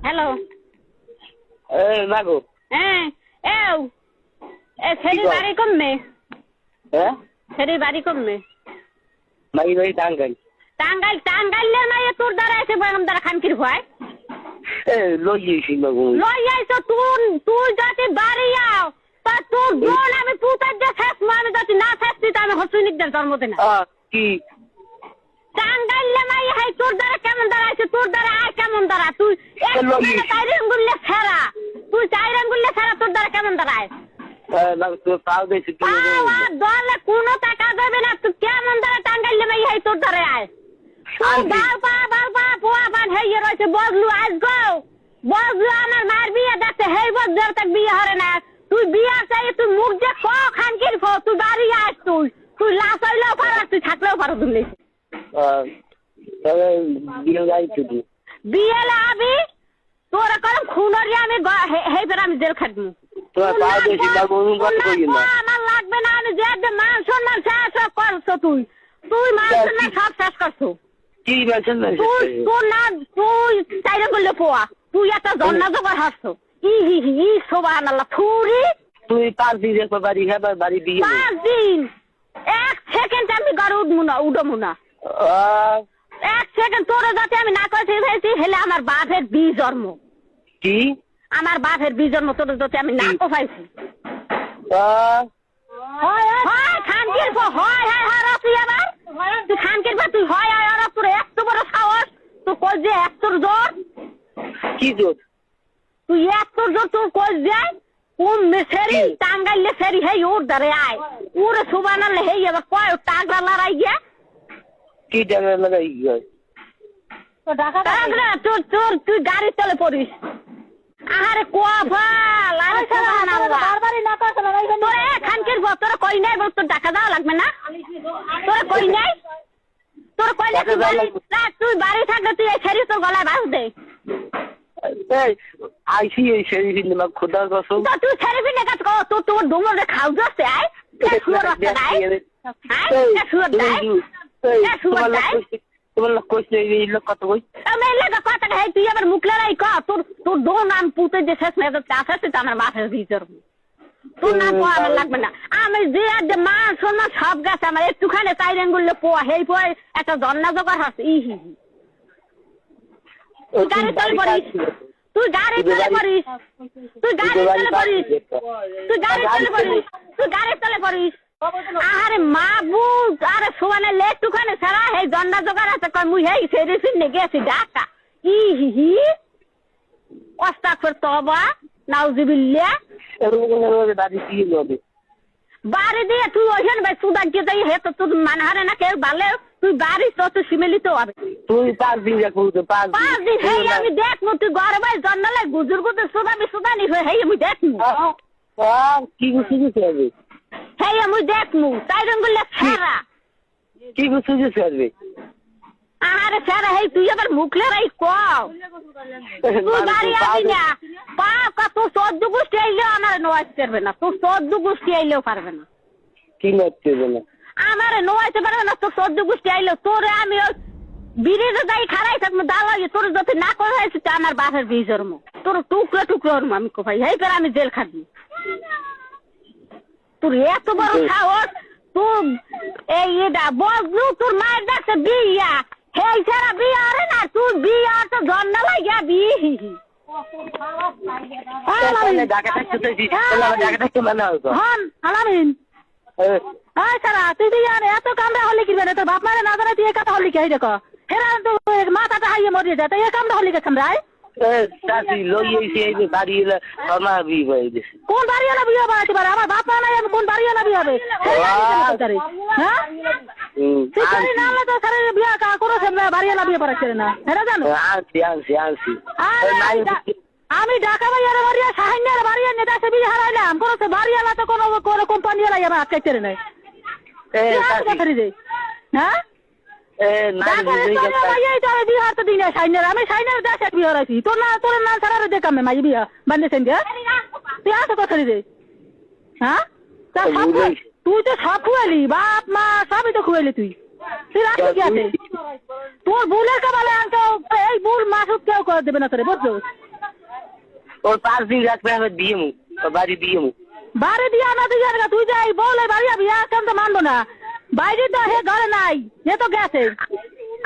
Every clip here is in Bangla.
হ্যালো মাগো হ্যাঁ এও এ সেরি বাড়ি কমবে হ্যাঁ সেরি বাড়ি কমবে মাই ভাই টাঙ্গাইল টাঙ্গাইলে না তোর দ্বারা এসে বয়ম দ্বারা খানকির ভয় লইয়েছি মাগো লই আইছো তুই যাতে বাড়ি আও তা তোর বোন আমি পুতার যে শেষ আমি যাতে না থাকতি তা আমি হসুনিকদের জন্ম দেনা কি টাঙ্গাইলে মাই হাই তোর দ্বারা কেমন দ্বারা আছে তোর দ্বারা আয় কেমন দ্বারা তুই চাইরে আঙ্গুলে ফেরা তুই চাইরে আঙ্গুলে ফেরা তোর দ্বারা কেমন দ্বারা আয় পাও দিয়েছি দলে কোনো টাকা দেবে না তুই কেমন দ্বারা টাঙ্গাইলে মাই হাই তোর দ্বারা আয় বালপা পোয়া পান হেয়ে রয়েছে বজলু আজ গো বজলু আমার মার বিয়ে দেখতে হেই বজলু তাক বিয়ে হরে না তুই বিয়ে চাই তুই মুখ যে ক খানকির ফো তুই বাড়ি আস তুই লাশ হইলেও পার তুই থাকলেও পারো তুমি তবে বিয়ে যাইছি বিয়ে আবি তোরা করম খুনরি আমি হেই ফের আমি জেল খাটবো তোমার পাও দিয়েছি মাগো আমার লাগবে না আমি যে মান সম্মান শেষ করছো তুই মান সম্মান সব শেষ করছো কি বলছেন না তুই চাইরে বললে পোয়া তুই একটা জন্না জোগাড় হাসছো ই সুবহানাল্লাহ থুরি তুই 5 দিন একবার বাড়ি খাবার বাড়ি দিয়ে 5 দিন 1 সেকেন্ড আমি ঘরে উঠবো না 1 সেকেন্ড তোর যাতে আমি না কইছি ভাইছি হেলে আমার বাপের বি জন্ম কি আমার বাপের বি জন্ম তোর যাতে আমি না কইছি হয় খানকির হয় রাসি আবার তুই খানকির বা তুই হয় আর তোর এত বড় সাহস তুই কই যে এত জোর কি জোর তুই এত জোর তুই কই যায় কোন মেসেরি টাঙ্গাইলে সেরি হেই ওর ধরে আয় ওরে সুবহানাল্লাহ হেই আবার কয় টাগরা লড়াই গিয়া কি টাগরা লড়াই গিয়া তো টাগরা তুই গাড়ি চলে পড়িস আরে কোয়াফাল আরে সুবহানাল্লাহ বারবারই না কইছ না তোরে খানকির তোরা কই নাই বল তোর টাকা দাও লাগবে না তোরা কই নাই তোর কইলে তুই বাড়ি থাকলে তুই এই ছেড়ি তোর গলায় বাঁধ দে আইসি এই ছেড়ি না খোদার কসম তো তুই ছেড়ি না কাজ কর তুই তোর ডুমরে খাও যাচ্ছে আয় শুয়ার রাস্তা নাই আয় শুয়ার নাই শুয়ার নাই তোমার লোক কইছে এই লোক কত কই আমি লাগা কথা হে তুই আবার মুখ লড়াই কর তোর দো নাম পুতে যে শেষ মেয়ে চাষা তুই আমার বাপের ভিতর তোর নাম পোয়া আমার লাগবে না আমি যে মা শোনা সব গাছ আমার একটুখানি চাই রেঙ্গুলে পোয়া হেই পোয়া একটা জন্না জোগাড় হাস তুই গাড়ি চলে পড়িস তুই গাড়ি চলে পড়িস আরে মাবু আরে সোয়ানে লেটুখানে সারা হেই জন্না জোগাড় আছে কই মুই হেই সেরি সিনে গেছি ঢাকা হি আস্তাগফির তওবা নাউজুবিল্লাহ বাড়ি দিয়ে তুই ওখানে ভাই সুদান কে যাই হে তো তুই মানহারে না কেউ ভালো তুই বাড়ি তো সিমেলিত হবে তুই 5 দিন যাবো 5 দিন হেই আমি দেখমু তুই ঘরে ভাই জন্নালে গুজুর গুজুর সুদানি হয়ে হেই আমি দেখমু কি গুছি হবে হেই আমি দেখমু তাই রঙ্গুলে ছাড়া কি গুছি হবে আরে ছাড়া হেই তুই আবার মুখলে রাই কও তুই গাড়ি আবি না পা তো 14 গুষ্টি আইলেও আমার নয় করবে না তো 14 গুষ্টি আইলেও পারবে না কি করবে না আমার নয়তে পারবে না তো 14 গুষ্টি আইলেও তোরে আমি বিরিজে যাই খারাই থাকবো দালাই তোর যদি না করে হয়েছে আমার বাপের বীজের মুখ তোর টুকরো আমি কো ভাই হেই করে আমি জেল খাটবি তোর এত বড় সাহস তুই এই এটা বজলু তোর মায়ের ডাকছে বিয়া হেই ছাড়া বিয়া আরে না তুই বিয়া তো জন্না লাগিয়া এত কামড়া হলে কি তোর বাপ মারে না জানে তুই একা হলি কি দেখো হেরা তো মাথাটা হাইয়ে মরিয়ে যায় তো এ কামড়া হলি কে কামড়ায় কোন বাড়িওয়ালা বিয়ে বাড়াতে পারে আমার বাপ মা নাই আমি কোন বাড়িওয়ালা বিয়ে হবে হ্যাঁ আমি ঢাকা বাইরে বাড়িয়া সাহান্যার বাড়িয়া নেতা সে বিয়ে হারাইলাম কোন বাড়িওয়ালা তো কোন কোম্পানি আমার আটকাইতে নাই হ্যাঁ বিহার তো দিন সাইনের আমি সাইনের দেশে বিয়ে হারাইছি তোর নাম ছাড়া দেখামে মাই বিয়া বান্ধে সেন তুই আসো কথা রে হ্যাঁ তুই তো সব খুয়ালি বাপ মা সবই তো খুয়ালি তুই রাখবি কি আছে তোর ভুলের কাবালে এই ভুল মাসুদ কেউ করে দেবে না তোরে বুঝছো ওর 5 দিন রাখবে আমি দিয়ে মু ওর বাড়ি দিয়ে মু বাড়ি দিয়া না তুই জায়গা তুই যাই বলে বাড়ি যাবি কেন তো মানবো না বাইরে তো হে ঘরে নাই এ তো গেছে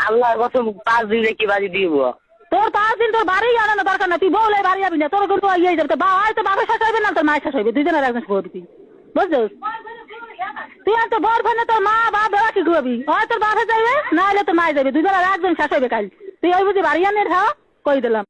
আল্লাহর কসম 5 দিন রেখে বাড়ি দিব তোর 5 দিন তোর বাড়ি আনানো দরকার না তুই বলে বাড়ি যাবি না তোর কিন্তু ইয়ে যাবে তো হয়তো বাপের শেষ হইবে না তোর মায়ের শেষ হইবে দুজনের একজন করবি বুঝছিস তুই আর তো বর ফোনে তোর মা বাপ বেড়া কি ঘুরবি হয় তোর বাপে যাবে না হলে তোর মায়ে যাবে দুজনের একজন শেষ হইবে কাল তুই ওই বুঝি বাড়ি আনে কই দিলাম